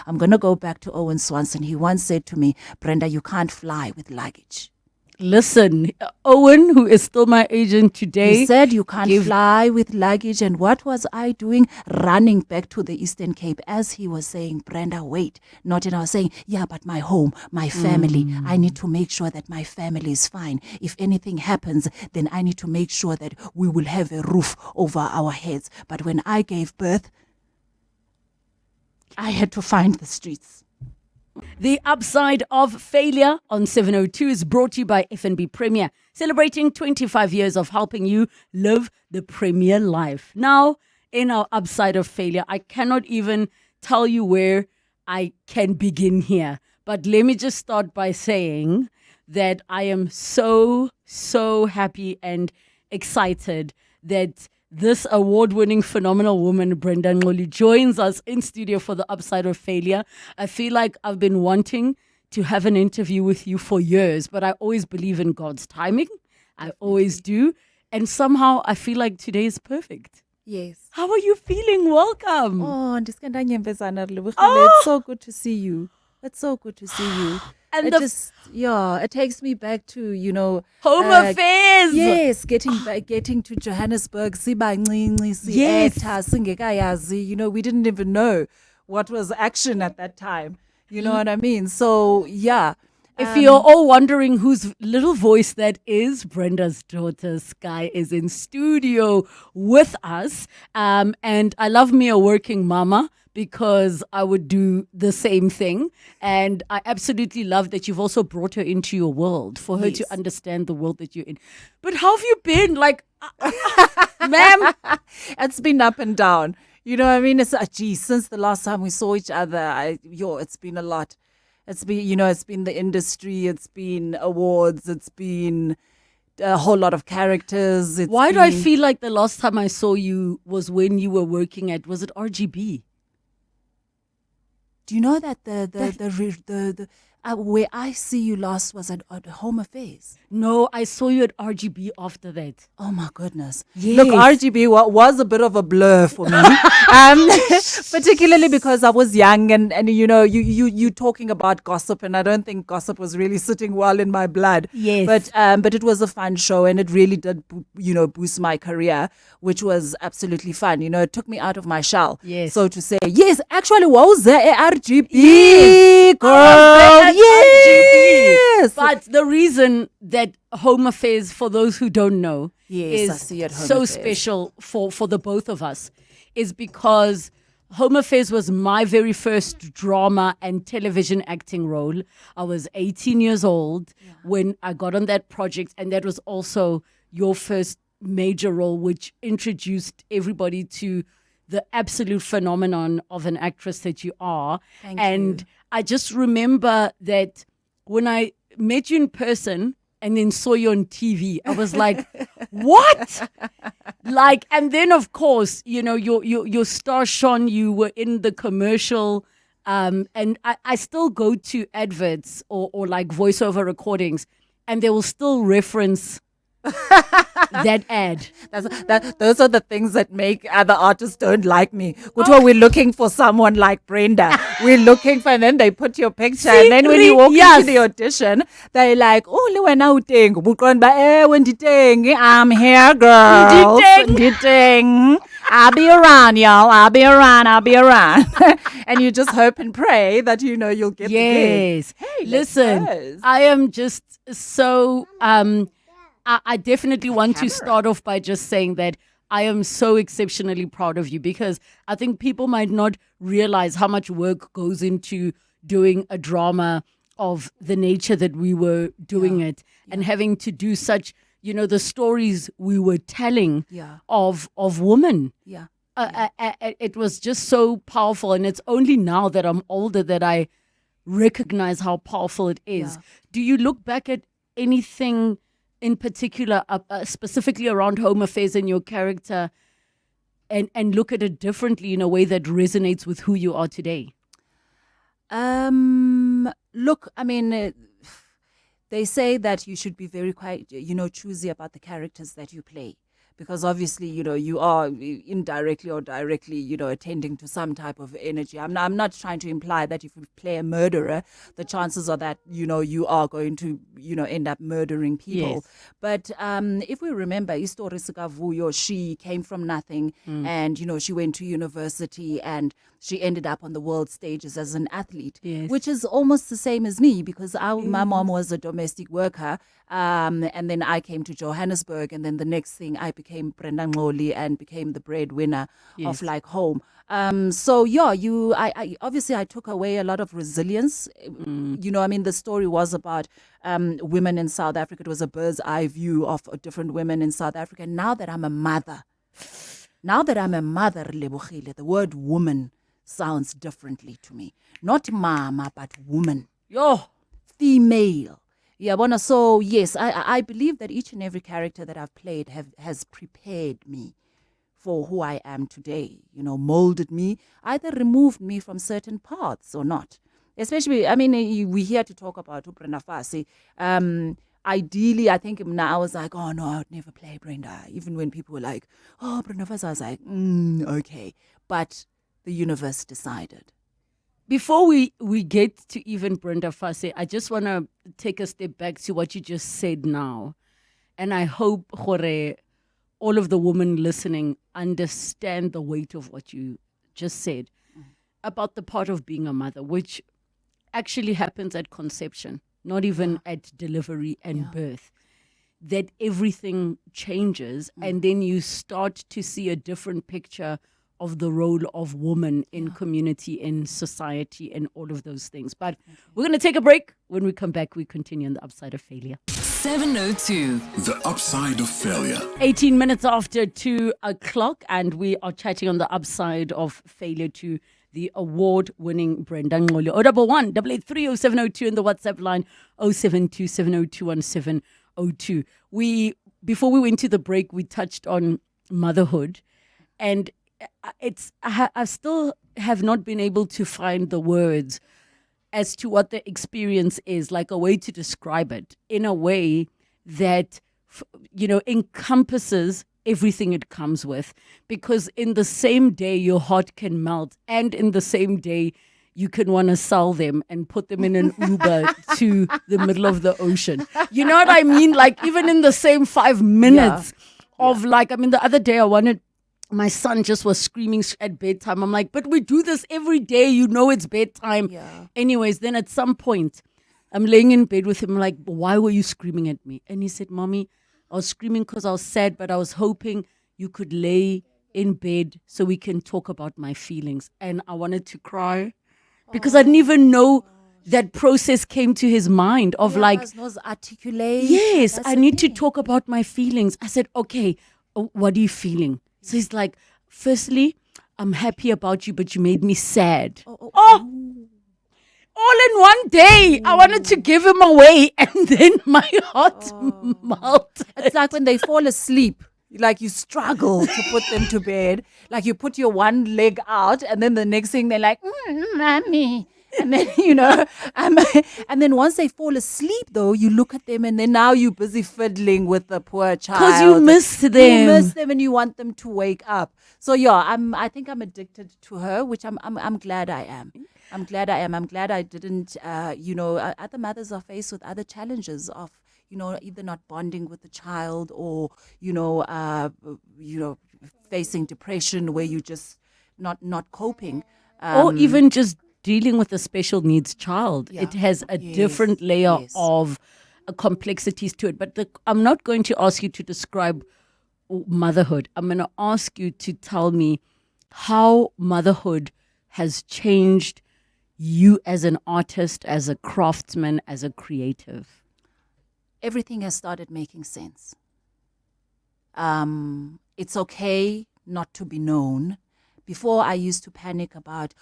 I'm going to go back to Owen Swanson. He once said to me, Brenda, you can't fly with luggage. Listen, Owen, who is still my agent today. He said you can't fly with luggage. And what was I doing? Running back to the Eastern Cape as he was saying, Brenda, wait. Not in I was saying, yeah, but my home, my family. I need to make sure that my family is fine. If anything happens, then I need to make sure that we will have a roof over our heads. But when I gave birth, I had to find the streets. The Upside of Failure on 702 is brought to you by FNB Premier, celebrating 25 years of helping you live the premier life. Now, in our Upside of Failure, I cannot even tell you where I can begin here. But let me just start by saying that I am so happy and excited that this award-winning phenomenal woman, Brenda Ngxoli, joins us in studio for the Upside of Failure. I feel like I've been wanting to have an interview with you for years, but I always believe in God's timing. I always do. And somehow I feel like today is perfect. Yes. How are you feeling? Welcome. It's so good to see you. It's so good to see you. And it takes me back to, Home Affairs. Yes, getting to Johannesburg. Yes. We didn't even know what was action at that time. You know what I mean? So, yeah. If you're all wondering whose little voice that is, Brenda's daughter Sky is in studio with us. And I love me a working mama, because I would do the same thing. And I absolutely love that you've also brought her into your world for her to understand the world that you're in. But how have you been? Like, ma'am? It's been up and down. You know what I mean? It's since the last time we saw each other, it's been a lot. It's been, it's been the industry, it's been awards, it's been a whole lot of characters. Why do I feel like the last time I saw you was when you were working at, was it RGB? Do you know that where I see you last was at Home Affairs? No, I saw you at RGB after that. Oh my goodness! Yes. Look, RGB was a bit of a blur for me, particularly because I was young and you talking about gossip, and I don't think gossip was really sitting well in my blood. Yes, but it was a fun show, and it really did boost my career, which was absolutely fun. It took me out of my shell, so to say. Yes, actually, what was there at RGB? Yes. Girl. Yes. But the reason that Home Affairs, for those who don't know, is so Affairs. special for the both of us is because Home Affairs was my very first drama and television acting role. I was 18 years old when I got on that project, and that was also your first major role, which introduced everybody to the absolute phenomenon of an actress that you are. Thank you. I just remember that when I met you in person and then saw you on TV, I was like, what? And then of course, your star shone, you were in the commercial, and I still go to adverts or like voiceover recordings, and they will still reference that ad. Those are the things that make other artists don't like me. We're looking for someone like Brenda. We're looking for, and then they put your picture, and then when you walk into the audition, they're like, "Oh, I'm here, girl. I'll be around, y'all. I'll be around." And you just hope and pray that you'll get the gig. Hey, listen, I am just so I definitely want to start off by just saying that I am so exceptionally proud of you, because I think people might not realize how much work goes into doing a drama of the nature that we were doing it, and having to do such, the stories we were telling of women. Yeah. It was just so powerful, and it's only now that I'm older that I recognize how powerful it is. Yeah. Do you look back at anything in particular, specifically around Home Affairs and your character, and look at it differently in a way that resonates with who you are today? Look, I mean, they say that you should be very quite, choosy about the characters that you play, because obviously, you are indirectly or directly, attending to some type of energy. I'm not trying to imply that if you play a murderer, the chances are that, you are going to, end up murdering people. Yes. But if we remember, Istori Vuyo, she came from nothing and, she went to university and she ended up on the world stages as an athlete, Yes. which is almost the same as me because my mom was a domestic worker. And then I came to Johannesburg, and then the next thing I became Brenda Ngxoli and became the breadwinner Yes. of like home. So yeah, I obviously I took away a lot of resilience. The story was about women in South Africa. It was a bird's eye view of different women in South Africa. Now that I'm a mother, Relebogile, the word woman sounds differently to me. Not mama, but woman. Yo. Female. Yeah, Bona. So yes, I believe that each and every character that I've played has prepared me for who I am today. Molded me, either removed me from certain paths or not. Especially, we're here to talk about Brenda Fassie. Ideally, I think now I was like, oh no, I would never play Brenda. Even when people were like, oh, Brenda Fassie, I was like, okay. But the universe decided. Before we get to even Brenda Fassie, I just want to take a step back to what you just said now. And I hope all of the women listening understand the weight of what you just said about the part of being a mother, which actually happens at conception, not even at delivery and birth. That everything changes and then you start to see a different picture of the role of woman in community, in society, and all of those things. But we're going to take a break. When we come back, we continue on the upside of failure. 702. The upside of failure. 18 minutes after 2 o'clock, and we are chatting on the upside of failure to the award-winning Brenda Ngxoli. 011 883 0702 in the WhatsApp line 072 702 1702. Before we went to the break, we touched on motherhood, and I still have not been able to find the words as to what the experience is, like a way to describe it in a way that, encompasses everything it comes with. Because in the same day, your heart can melt, and in the same day, you can want to sell them and put them in an Uber to the middle of the ocean. You know what I mean? Like, even in the same 5 minutes of the other day my son just was screaming at bedtime. I'm like, but we do this every day. It's bedtime. Yeah. Anyways, then at some point, I'm laying in bed with him, like, why were you screaming at me? And he said, Mommy, I was screaming because I was sad, but I was hoping you could lay in bed so we can talk about my feelings. And I wanted to cry because I didn't even know that process came to his mind of was articulation. yes, That's I the need to thing. talk about my feelings. I said, okay, what are you feeling? So he's like, firstly, I'm happy about you, but you made me sad. All in one day. I wanted to give him away, and then my heart melted. It's like when they fall asleep. Like you struggle to put them to bed. Like you put your one leg out, and then the next thing they're like, mommy. And then, and then once they fall asleep, though, you look at them and then now you're busy fiddling with the poor child. Because you miss them. You miss them and you want them to wake up. So, I think I'm addicted to her, which I'm glad I am. I'm glad I am. I'm glad I didn't, other mothers are faced with other challenges of, either not bonding with the child or, facing depression where you just not coping. Or even just dealing with a special needs child. Yeah. It has a different layer of complexities to it. But I'm not going to ask you to describe motherhood. I'm going to ask you to tell me how motherhood has changed you as an artist, as a craftsman, as a creative. Everything has started making sense. It's okay not to be known. Before, I used to panic about,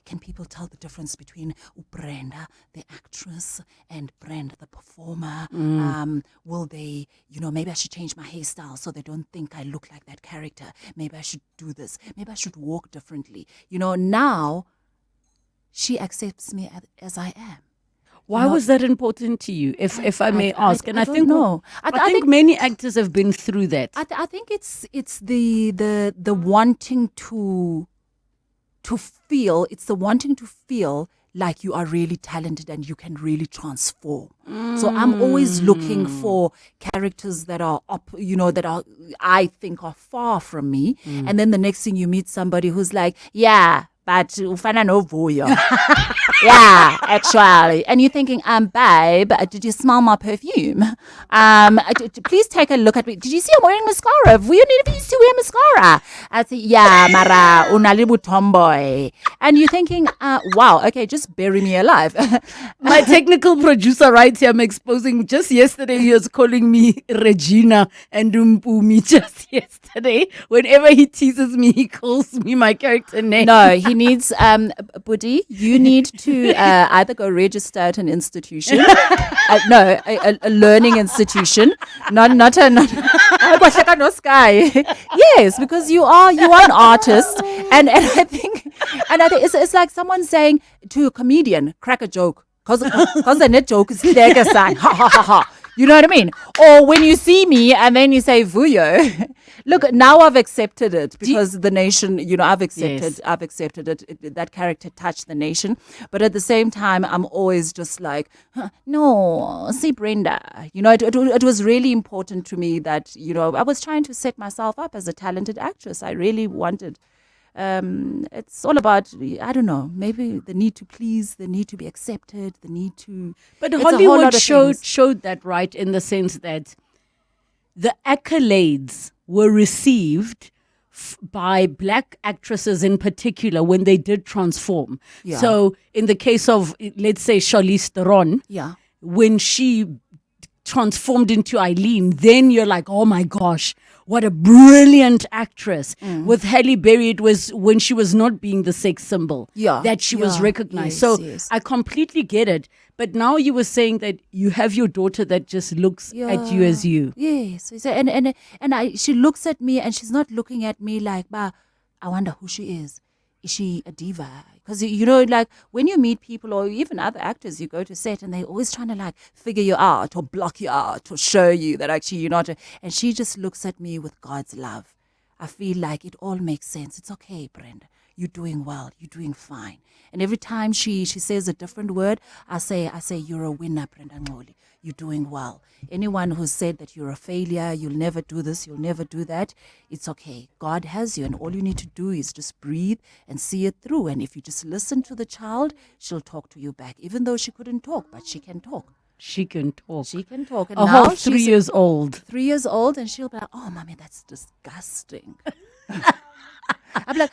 can people tell the difference between Brenda, the actress, and Brenda, the performer? Will they, maybe I should change my hairstyle so they don't think I look like that character. Maybe I should do this. Maybe I should walk differently. Now, she accepts me as I am. Why was that important to you, if I may ask? And I don't think know. I think many actors have been through that. I think it's the wanting to feel. It's the wanting to feel like you are really talented and you can really transform. So I'm always looking for characters that are I think are far from me. And then the next thing you meet somebody who's like, yeah, but ufana no Vuyo. Yeah, actually. And you're thinking, babe, did you smell my perfume? Please take a look at me. Did you see I'm wearing mascara? Vuyo needs to wear mascara. I say, yeah, mara, unalibu tomboy. And you're thinking, wow, okay, just bury me alive. My technical producer right here, I'm exposing. Just yesterday, he was calling me Regina and Umpumi. Just yesterday, whenever he teases me, he calls me my character name. No, he needs, Buddy, you need to either go register at an institution, a learning institution, not a sky. Yes, because you are an artist, and I think it's like someone saying to a comedian, crack a joke, cause the net joke is there, ha ha ha ha. You know what I mean? Or when you see me and then you say Vuyo. Look, now I've accepted it because the nation, I've accepted it. That character touched the nation. But at the same time, I'm always just like, no, see Brenda. It was really important to me that, I was trying to set myself up as a talented actress. I really wanted. It's all about, I don't know, maybe the need to please, the need to be accepted, the need to. But Hollywood showed that, right, in the sense that the accolades were received by black actresses in particular when they did transform. Yeah. So in the case of, let's say, Charlize Theron, when she transformed into Eileen, then you're like, oh my gosh, what a brilliant actress. With Halle Berry, it was when she was not being the sex symbol that she was recognized. I completely get it. But now you were saying that you have your daughter that just looks at you as you. Yes. She looks at me and she's not looking at me like, I wonder who she is. Is she a diva? Because, like when you meet people or even other actors, you go to set and they're always trying to like figure you out or block you out or show you that actually you're not. And she just looks at me with God's love. I feel like it all makes sense. It's okay, Brenda. You're doing well. You're doing fine. And every time she says a different word, I say, you're a winner, Brenda Ngxoli. You're doing well. Anyone who said that you're a failure, you'll never do this, you'll never do that, it's okay. God has you, and all you need to do is just breathe and see it through. And if you just listen to the child, she'll talk to you back, even though she couldn't talk, but she can talk. She can talk. She can talk. And a now whole 3 years old. 3 years old, and she'll be like, oh, mommy, that's disgusting. I'm like,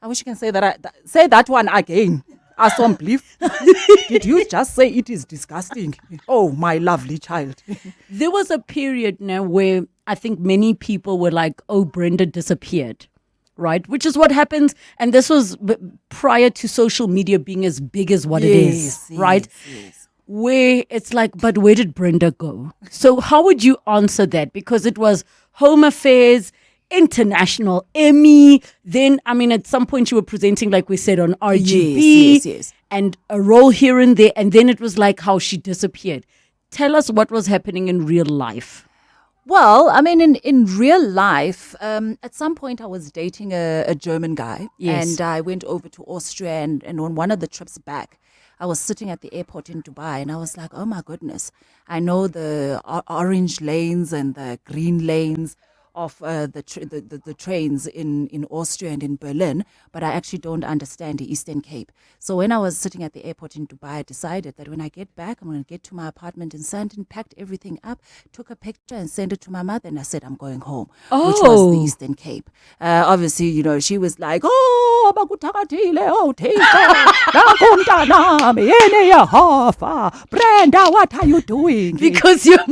I wish you can say that. Say that one again. I don't believe. Did you just say it is disgusting? Oh, my lovely child. There was a period now where I think many people were like, oh, Brenda disappeared, right? Which is what happens. And this was prior to social media being as big as what it is, right? Yes. Where it's like, but where did Brenda go? So how would you answer that? Because it was Home Affairs, International Emmy. Then, at some point you were presenting, like we said, on RGB. Yes. And a role here and there. And then it was like how she disappeared. Tell us what was happening in real life. Well, in real life, at some point I was dating a German guy. Yes. And I went over to Austria and on one of the trips back, I was sitting at the airport in Dubai and I was like, oh my goodness, I know the orange lanes and the green lanes of the trains in Austria and in Berlin, but I actually don't understand the Eastern Cape. So when I was sitting at the airport in Dubai, I decided that when I get back, I'm going to get to my apartment in Sandton, packed everything up, took a picture and sent it to my mother, and I said, I'm going home, which was the Eastern Cape. Obviously, she was like, oh, Brenda, what are you doing? Because you're...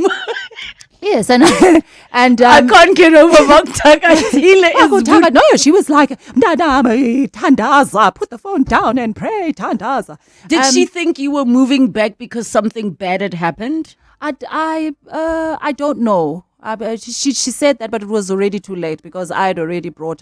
Yes, and I can't get over Tandaza. No, she was like, Tandaza, put the phone down and pray, Tandaza. Did she think you were moving back because something bad had happened? I don't know. She said that, but it was already too late because I had already brought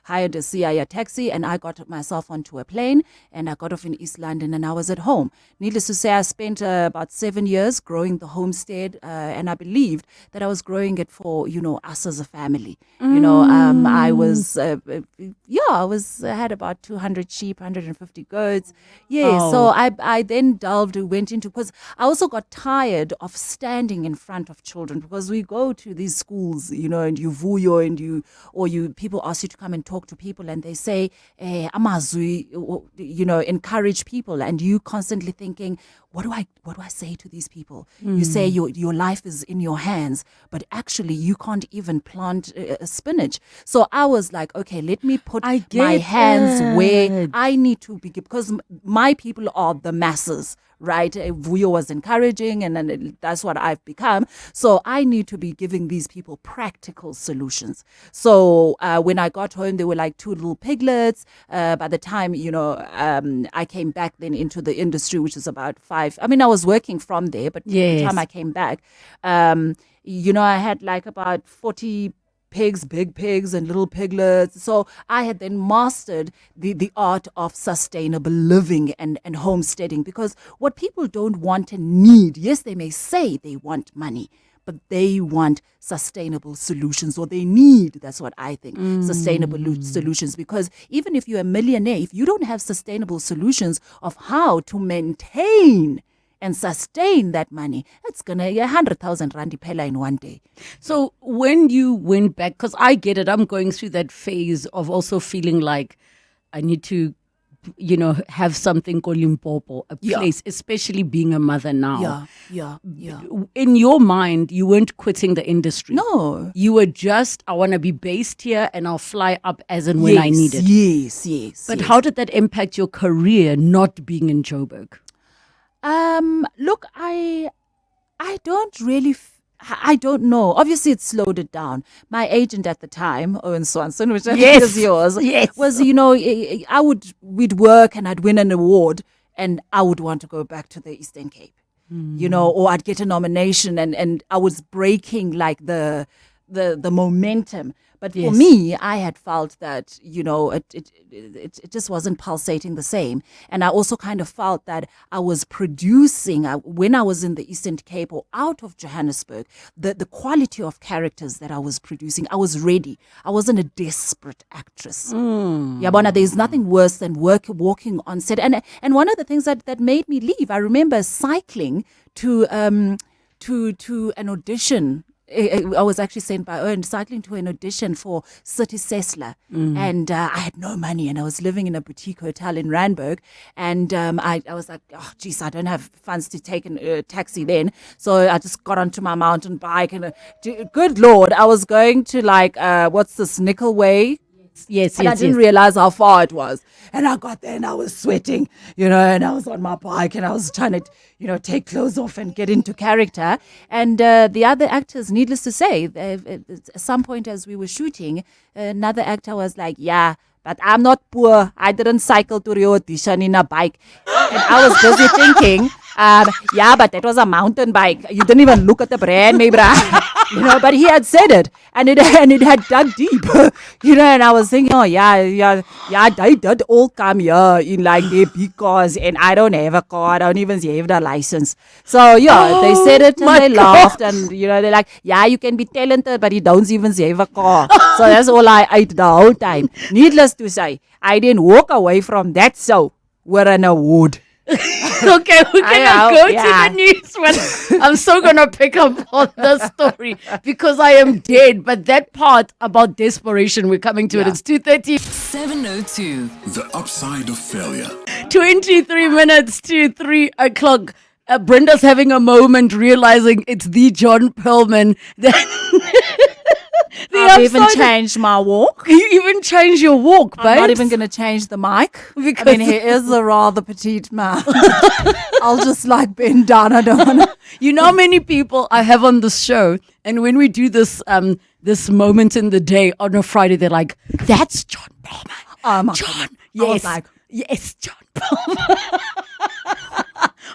hired a CIA taxi, and I got myself onto a plane, and I got off in East London, and I was at home. Needless to say, I spent about 7 years growing the homestead, and I believed that I was growing it for us as a family. I was I had about 200 sheep, 150 goats. Yeah, so I then went into, because I also got tired of standing in front of children, because we go to these schools, and you vuyo, and people ask you to come and talk to people, and they say, amazwi, encourage people, and you constantly thinking, what do I say to these people? You say your life is in your hands, but actually you can't even plant a spinach. So I was like, okay, let me put my hands where I need to be, because my people are the masses, right? Vuyo was encouraging, and then that's what I've become. So I need to be giving these people practical solutions. So when I got home, there were like 2 little piglets. By the time, I came back then into the industry, which is about 5. I mean, I was working from there, but by the time I came back, I had like about 40 pigs, big pigs and little piglets. So I had then mastered the art of sustainable living and homesteading, because what people don't want and need, yes, they may say they want money, but they want sustainable solutions, or they need, that's what I think, sustainable solutions. Because even if you're a millionaire, if you don't have sustainable solutions of how to maintain and sustain that money, it's going to 100,000 rand pela in one day. So when you went back, because I get it, I'm going through that phase of also feeling like I need to, have something called Limpopo, a place, especially being a mother now. Yeah. In your mind, you weren't quitting the industry. No. You were just, I want to be based here and I'll fly up as and when I need it. Yes. But how did that impact your career not being in Joburg? Look, I don't really, I don't know. Obviously, it slowed it down. My agent at the time, Owen Swanson, which I think is yours, was, we'd work and I'd win an award, and I would want to go back to the Eastern Cape, or I'd get a nomination, and I was breaking like the momentum. But for me, I had felt that, it just wasn't pulsating the same. And I also kind of felt that I was producing, when I was in the Eastern Cape or out of Johannesburg, the quality of characters that I was producing, I was ready. I wasn't a desperate actress. Yabona, there's nothing worse than walking on set. And one of the things that made me leave, I remember cycling to an audition. I was actually sent by Owen, cycling to an audition for City Sessler, and I had no money, and I was living in a boutique hotel in Randburg, and I was like, oh geez, I don't have funds to take a taxi then, so I just got onto my mountain bike, and good Lord, I was going to like what's this, Nickel Way? Yes. I didn't realize how far it was. And I got there and I was sweating, and I was on my bike and I was trying to, take clothes off and get into character. And the other actors, needless to say, at some point as we were shooting, another actor was like, yeah, but I'm not poor. I didn't cycle to the audition in a bike. And I was busy thinking, but that was a mountain bike. You didn't even look at the brand, maybe. But he had said it, and it had dug deep, and I was thinking, they did all come here in like their big cars, and I don't have a car, I don't even have the license. So they said it and they laughed, and they're like, you can be talented, but you don't even have a car. So that's all I ate the whole time. Needless to say, I didn't walk away from that show with an award. Okay, we're gonna go to the news one. I'm so gonna pick up on the story because I am dead. But that part about desperation, we're coming to it. It's 2:30. 702. The upside of failure. 23 minutes to 3 o'clock. Brenda's having a moment, realizing it's the John Perlman. I've even changed my walk. You even changed your walk, babe. I'm not even going to change the mic. Because he is a rather petite man. I'll just bend down. I don't want to. You know how many people I have on this show, and when we do this this moment in the day on a Friday, they're like, that's John Perlman. Oh my John, goodness. yes, yes, John Perlman.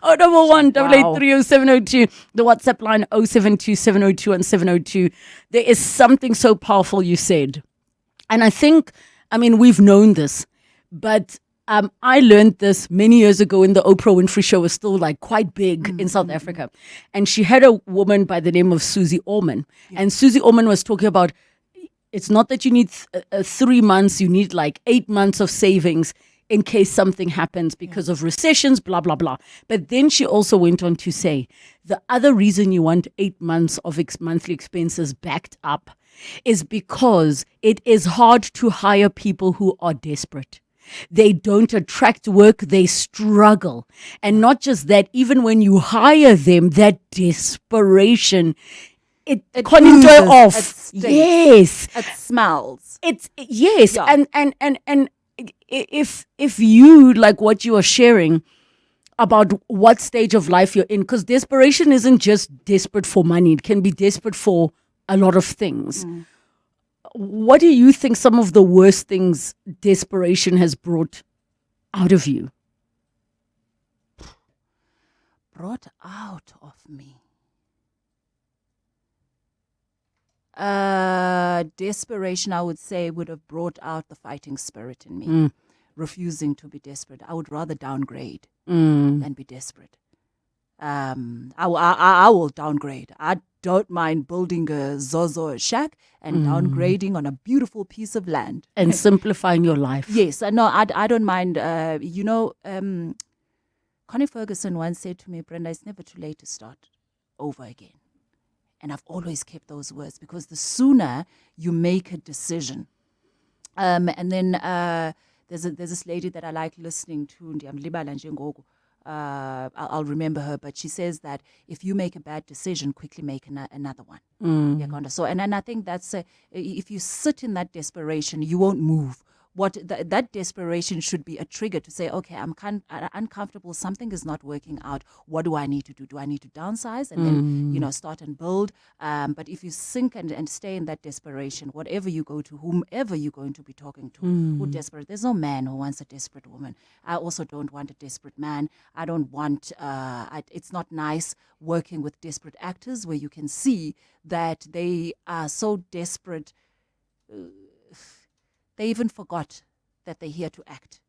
Oh, 011 883 0702. The WhatsApp line 072 702 and 702. There is something so powerful you said. And I mean, we've known this, but I learned this many years ago when the Oprah Winfrey Show was still like quite big in South Africa. And she had a woman by the name of Susie Orman. Yeah. And Susie Orman was talking about, it's not that you need 3 months, you need like 8 months of savings in case something happens because of recessions, blah, blah, blah. But then she also went on to say, the other reason you want 8 months of monthly expenses backed up is because it is hard to hire people who are desperate. They don't attract work, they struggle. And not just that, even when you hire them, that desperation, it can't enjoy off. It stinks. Yes. It smells. Yes. Yeah. And if you, like what you are sharing about what stage of life you're in, because desperation isn't just desperate for money, it can be desperate for a lot of things. What do you think some of the worst things desperation has brought out of you? Brought out of me. Desperation, I would say, would have brought out the fighting spirit in me. Refusing to be desperate. I would rather downgrade than be desperate. I will downgrade. I don't mind building a Zozo shack and downgrading on a beautiful piece of land. And simplifying your life. Yes, no, I don't mind. Connie Ferguson once said to me, Brenda, it's never too late to start over again. And I've always kept those words because the sooner you make a decision, and then there's this lady that I like listening to, I'll remember her, but she says that if you make a bad decision, quickly make another one. So, and I think that's if you sit in that desperation, you won't move. That desperation should be a trigger to say, okay, I'm uncomfortable. Something is not working out. What do I need to do? Do I need to downsize and then start and build? But if you sink and stay in that desperation, whatever you go to, whomever you're going to be talking to, who desperate. There's no man who wants a desperate woman. I also don't want a desperate man. I don't want. It's not nice working with desperate actors where you can see that they are so desperate. They even forgot that they're here to act.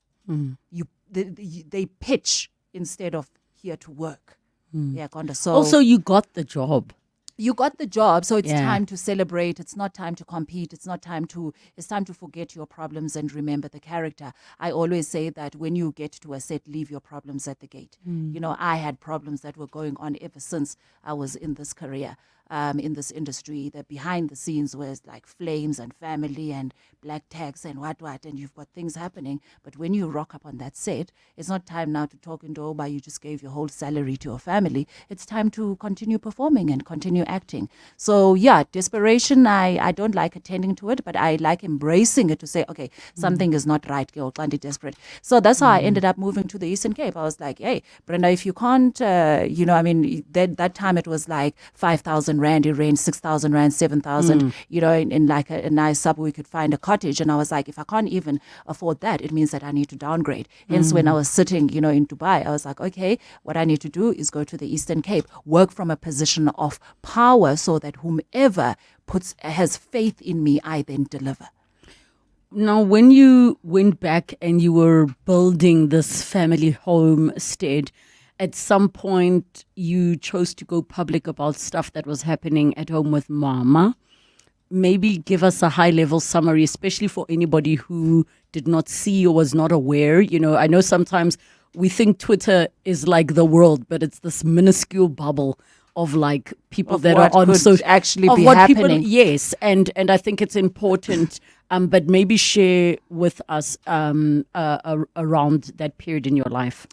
They pitch instead of here to work. Yeah, Gonda. So also, you got the job. You got the job, so it's time to celebrate. It's not time to compete. It's time to forget your problems and remember the character. I always say that when you get to a set, leave your problems at the gate. I had problems that were going on ever since I was in this career. In this industry, the behind the scenes was like flames and family and black tags and what, and you've got things happening. But when you rock up on that set, it's not time now to talk into Oba, you just gave your whole salary to your family. It's time to continue performing and continue acting. So yeah, desperation, I don't like attending to it, but I like embracing it to say, okay, something is not right, girl, can't be desperate. So that's how I ended up moving to the Eastern Cape. I was like, hey, Brenda, if you can't, that time it was like 5,000 Rand, you rent 6,000 Rand, 7,000, in like a nice suburb, we could find a cottage. And I was like, if I can't even afford that, it means that I need to downgrade. Hence, when I was sitting, in Dubai, I was like, okay, what I need to do is go to the Eastern Cape, work from a position of power so that whomever has faith in me, I then deliver. Now, when you went back and you were building this family homestead, at some point, you chose to go public about stuff that was happening at home with Mama. Maybe give us a high-level summary, especially for anybody who did not see or was not aware. I know sometimes we think Twitter is like the world, but it's this minuscule bubble of like people that are on social actually be happening. Yes, and I think it's important, but maybe share with us around that period in your life.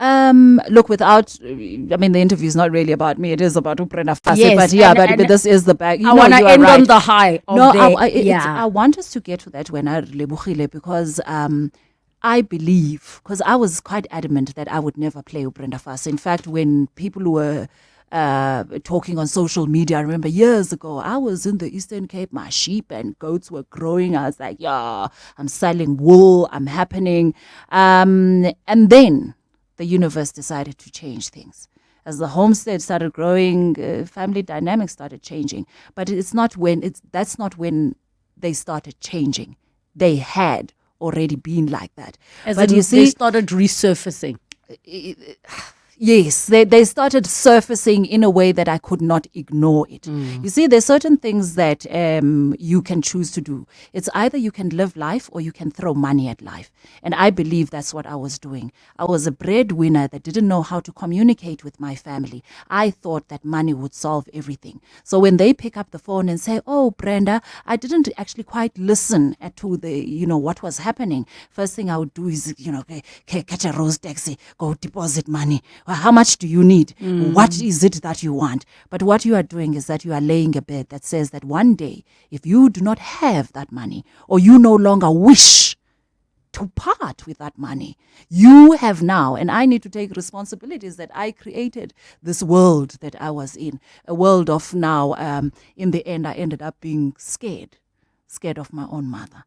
Look, the interview is not really about me. It is about Brenda Fassie. Yes, but this is the back. I want to end on the high. I want us to get to that when I Relebogile because I believe, because I was quite adamant that I would never play Brenda Fassie. In fact, when people were talking on social media, I remember years ago, I was in the Eastern Cape, my sheep and goats were growing. I was like, I'm selling wool, I'm happening. And then the universe decided to change things. As the homestead started growing, family dynamics started changing. But that's not when they started changing. They had already been like that. But you see, they started resurfacing. Yes, they started surfacing in a way that I could not ignore it. You see, there's certain things that you can choose to do. It's either you can live life or you can throw money at life. And I believe that's what I was doing. I was a breadwinner that didn't know how to communicate with my family. I thought that money would solve everything. So when they pick up the phone and say, "Oh, Brenda, I didn't actually quite listen to the, what was happening." First thing I would do is, catch a rose taxi, go deposit money. Well, how much do you need? What is it that you want? But what you are doing is that you are laying a bed that says that one day, if you do not have that money, or you no longer wish to part with that money, you have now, and I need to take responsibilities that I created this world that I was in, a world of now, in the end, I ended up being scared of my own mother.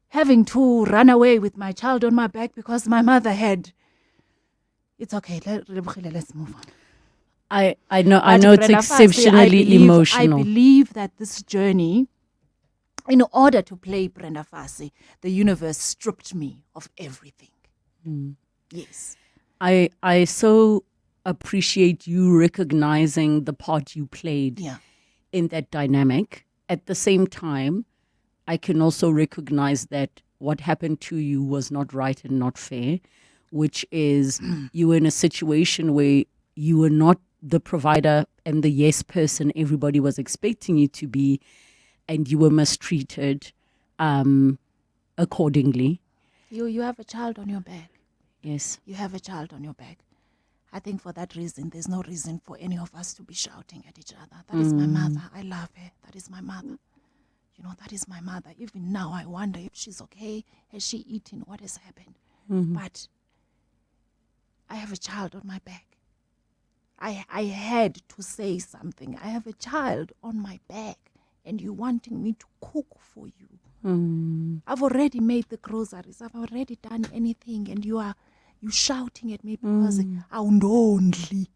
Having to run away with my child on my back because my mother had. It's okay. Let's move on. I know it's exceptionally emotional. I believe that this journey, in order to play Brenda Fassie, the universe stripped me of everything. Yes. I so appreciate you recognizing the part you played in that dynamic. At the same time, I can also recognize that what happened to you was not right and not fair, which is you were in a situation where you were not the provider and the yes person everybody was expecting you to be, and you were mistreated accordingly. You have a child on your back. Yes. You have a child on your back. I think for that reason, there's no reason for any of us to be shouting at each other. That is my mother. I love her. That is my mother. That is my mother. Even now, I wonder if she's okay. Has she eaten? What has happened? But I have a child on my back. I had to say something. I have a child on my back, and you wanting me to cook for you. I've already made the groceries. I've already done anything, and you shouting at me because I'm lonely.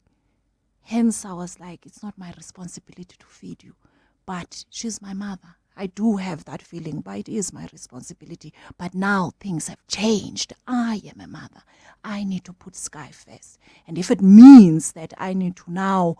Hence, I was like, it's not my responsibility to feed you. But she's my mother. I do have that feeling, but it is my responsibility. But now things have changed. I am a mother. I need to put Sky first. And if it means that I need to now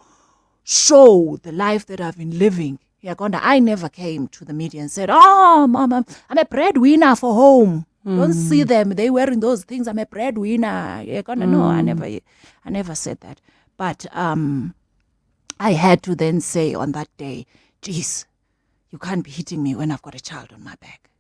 show the life that I've been living, I never came to the media and said, "Oh, Mom, I'm a breadwinner for home. Don't see them. They wearing those things. I'm a breadwinner." No, I never said that. But I had to then say on that day, "Geez, you can't be hitting me when I've got a child on my back."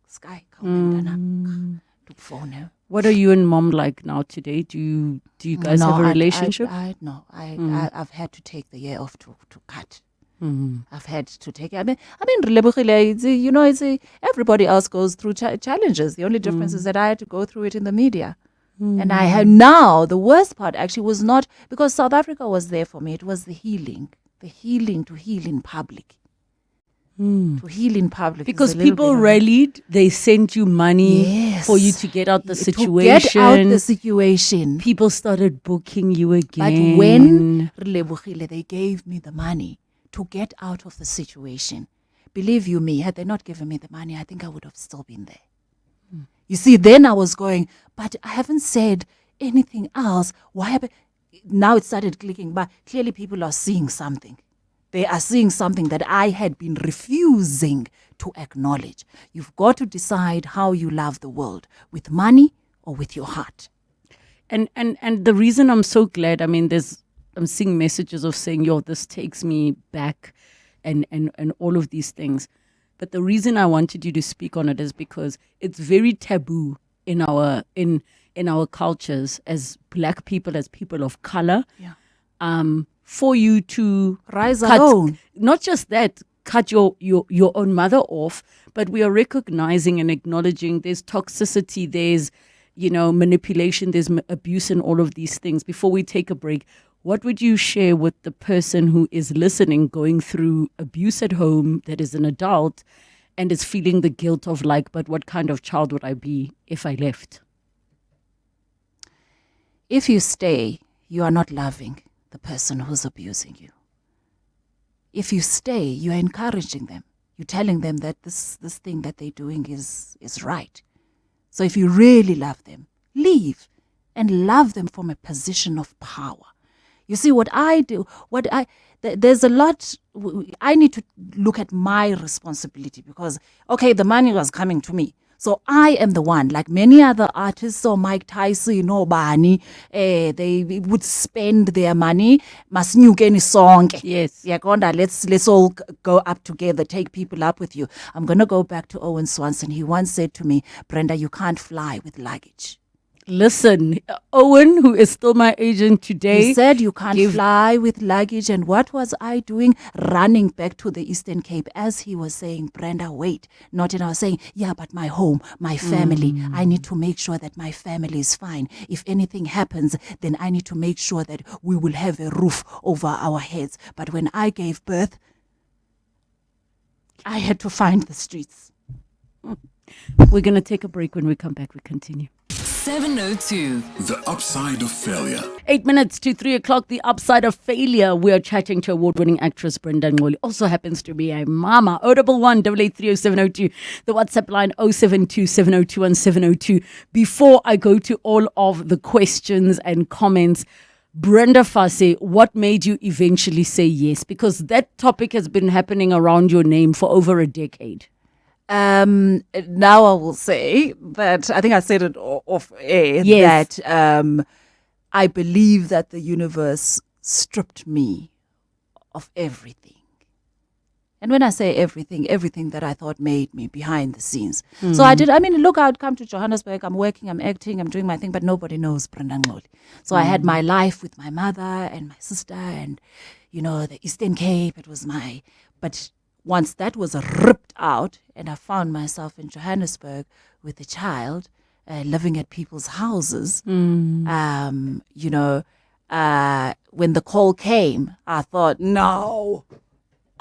Sky, to phone her. What are you and Mom like now today? Do you guys have a relationship? I've had to take the year off to cut. I've had to take it. I mean, Relebogile, everybody else goes through challenges. The only difference is that I had to go through it in the media. And I had now, the worst part actually was not, because South Africa was there for me, it was the healing to heal in public. To heal in public. Because people rallied, they sent you money for you to get out the situation. To get out the situation. People started booking you again. But when Relebogile, they gave me the money to get out of the situation. Believe you me, had they not given me the money, I think I would have still been there. You see, then I was going, but I haven't said anything else. Why have now it started clicking, but clearly people are seeing something. They are seeing something that I had been refusing to acknowledge. You've got to decide how you love the world, with money or with your heart. And the reason I'm so glad, I mean, I'm seeing messages of saying, this takes me back and all of these things. But the reason I wanted you to speak on it is because it's very taboo in our cultures as Black people, as people of color. For you to rise alone. Not just that, cut your own mother off, but we are recognizing and acknowledging there's toxicity, there's manipulation, there's abuse and all of these things. Before we take a break, what would you share with the person who is listening, going through abuse at home, that is an adult, and is feeling the guilt of but what kind of child would I be if I left? If you stay, you are not loving the person who's abusing you. If you stay, you are encouraging them. You're telling them that this thing that they're doing is right. So if you really love them, leave and love them from a position of power. You see, what I do, there's a lot, I need to look at my responsibility because, okay, the money was coming to me. So I am the one, like many other artists, or Mike Tyson or Bani, they would spend their money, masinyuke any song. Yes. Let's all go up together, take people up with you. I'm going to go back to Owen Swanson. He once said to me, Brenda, you can't fly with luggage. Listen, Owen, who is still my agent today. He said you can't fly with luggage. And what was I doing? Running back to the Eastern Cape as he was saying, Brenda, wait. Not in I was saying, yeah, but my home, my family, I need to make sure that my family is fine. If anything happens, then I need to make sure that we will have a roof over our heads. But when I gave birth, I had to find the streets. We're going to take a break. When we come back, we continue. 702. The upside of failure. 8 minutes to 3 o'clock, the upside of failure. We are chatting to award-winning actress Brenda Ngxoli. Also happens to be a mama. 011 8830702. The WhatsApp line 072 702 702. Before I go to all of the questions and comments, Brenda Fassie, what made you eventually say yes? Because that topic has been happening around your name for over a decade. Now I will say that I think I said it off air, yes, that I believe that the universe stripped me of everything. And when I say everything, everything that I thought made me behind the scenes. So I mean, look, I'd come to Johannesburg, I'm working, I'm acting, I'm doing my thing, but nobody knows Brenda Ngxoli. So I had my life with my mother and my sister and, the Eastern Cape, it was but once that was ripped out and I found myself in Johannesburg with a child, living at people's houses, when the call came, I thought, no,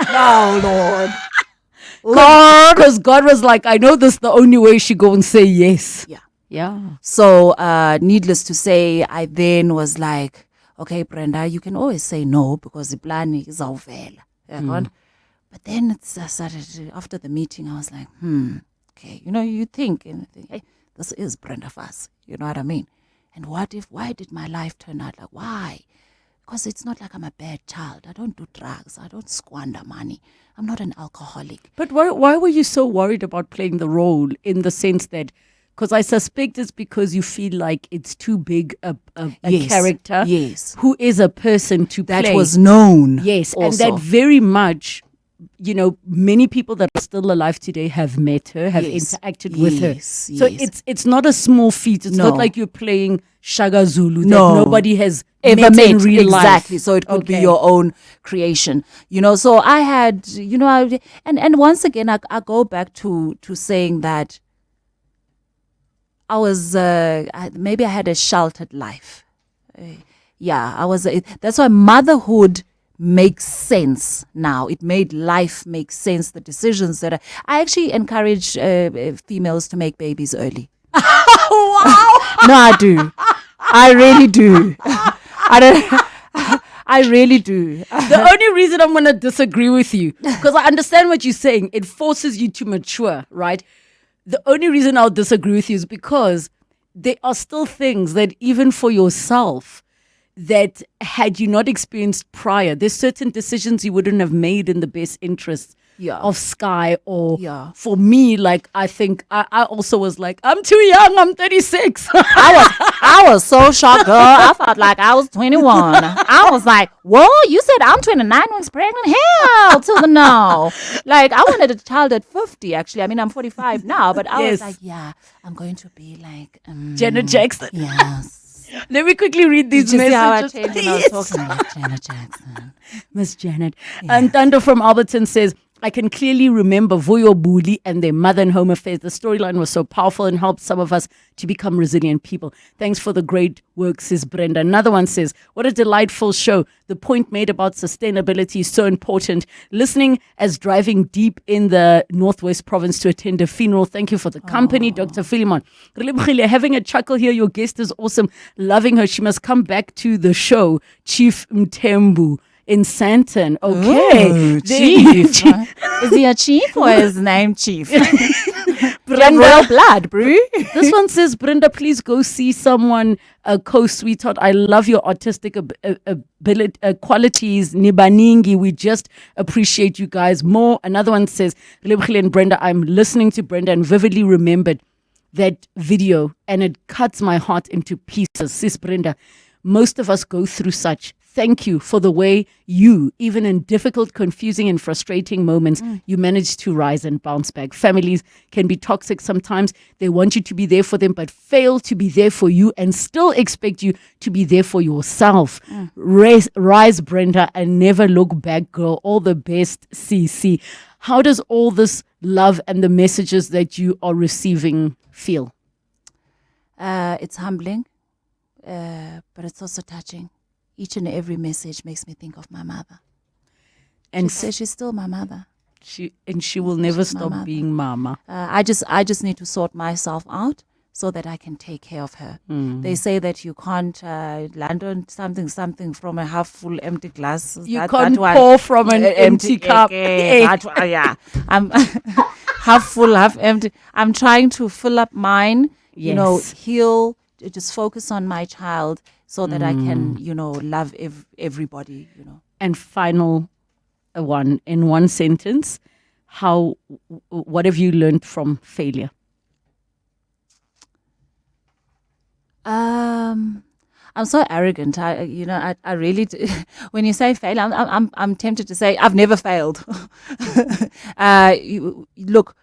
Lord. Because God was like, I know this is the only way she go and say yes. Yeah. So needless to say, I then was like, okay, Brenda, you can always say no because the plan is avela. But then it started, after the meeting, I was like, okay, you think, hey, this is Brenda Fassie, you know what I mean? And why did my life turn out like, why? Because it's not like I'm a bad child. I don't do drugs. I don't squander money. I'm not an alcoholic. But why were you so worried about playing the role, in the sense that, because I suspect it's because you feel like it's too big a character, who is a person to play. That was known. Yes, also. And that very much, many people that are still alive today have met her, have interacted with her. So it's not a small feat. It's not like you're playing Shaga Zulu that nobody has ever met in real life. Exactly. So it could be your own creation. So I had, and once again, I go back to saying that I was, maybe I had a sheltered life. That's why motherhood makes sense now. It made life make sense. The decisions that I actually encourage females to make babies early. Wow! No, I do. I really do. I really do. The only reason I'm going to disagree with you, because I understand what you're saying, it forces you to mature, right? The only reason I'll disagree with you is because there are still things that even for yourself, that had you not experienced prior, there's certain decisions you wouldn't have made in the best interest of Sky. Or for me, like, I think I also was like, I'm too young, I'm 36. I was so shocked, girl. I felt like I was 21. I was like, whoa, you said I'm 29 weeks pregnant? Hell to the no. Like, I wanted a child at 50, actually. I mean, I'm 45 now, but I was like, I'm going to be like... Janet Jackson. Yes. Let me quickly read these messages. How I changed when I was talking about Janet Jackson. Miss Janet. Yeah. And Thunder from Alberton says, I can clearly remember Vuyo Buli and their mother and home affairs. The storyline was so powerful and helped some of us to become resilient people. Thanks for the great work, says Brenda. Another one says, what a delightful show. The point made about sustainability is so important. Listening as driving deep in the Northwest Province to attend a funeral. Thank you for the company, Dr. Philemon. Relebogile, having a chuckle here. Your guest is awesome. Loving her. She must come back to the show. Chief Mtembu in Santon. Okay. Ooh, Chief. Is he a chief or is his name Chief? Brenda, Royal blood, bro. this one says, Brenda, please go see someone, co-sweetheart. I love your artistic ability, qualities. Nibaningi, we just appreciate you guys more. Another one says, Relebogile and Brenda, I'm listening to Brenda and vividly remembered that video and it cuts my heart into pieces. Sis Brenda, most of us go through such. Thank you for the way you, even in difficult, confusing and frustrating moments, you manage to rise and bounce back. Families can be toxic sometimes. They want you to be there for them, but fail to be there for you and still expect you to be there for yourself. Rise, Brenda, and never look back, girl. All the best, CC. How does all this love and the messages that you are receiving feel? It's humbling, but it's also touching. Each and every message makes me think of my mother. And She says she's still my mother. she will never She's my stop mother. being mama. I just need to sort myself out so that I can take care of her. They say that you can't land on something from a half full empty glass. You That can't one- pour from an empty cup. Hey. Yeah, I'm half full, half empty. I'm trying to fill up mine. Yes. Heal. Just focus on my child so that I can, love everybody. And final one, in one sentence, what have you learned from failure? I'm so arrogant. I really. When you say fail, I'm tempted to say I've never failed. Look,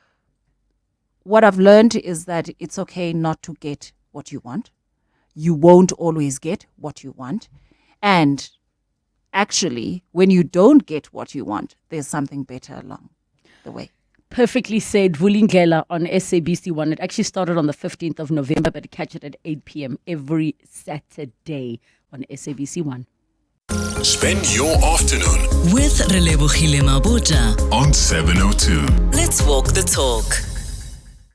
what I've learned is that it's okay not to get what you want. You won't always get what you want, and actually, when you don't get what you want, there's something better along the way. Perfectly said. Vulindlela on SABC1. It actually started on the 15th of November, but catch it at 8 p.m. every Saturday on SABC1. Spend your afternoon With Relebogile Mabotja. on 702. Let's walk the talk.